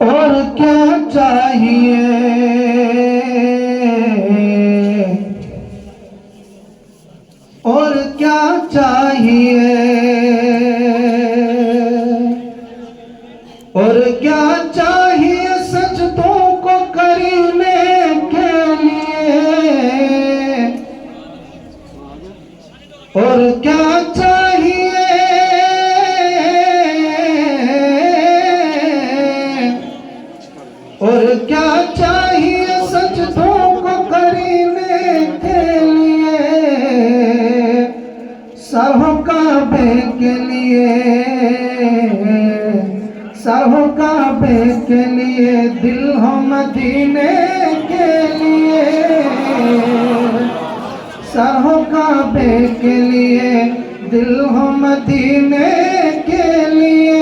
और क्या चाहिए, और क्या चाहिए, और क्या चाहिए सजदों को करने के लिए, और क्या चाहिए, और क्या चाहिए सजदों को करने के लिए, सरों काबे के लिए, सरों काबे के लिए, दिल हो मदीने के लिए, सरों काबे के लिए, दिल हो मदीने के लिए।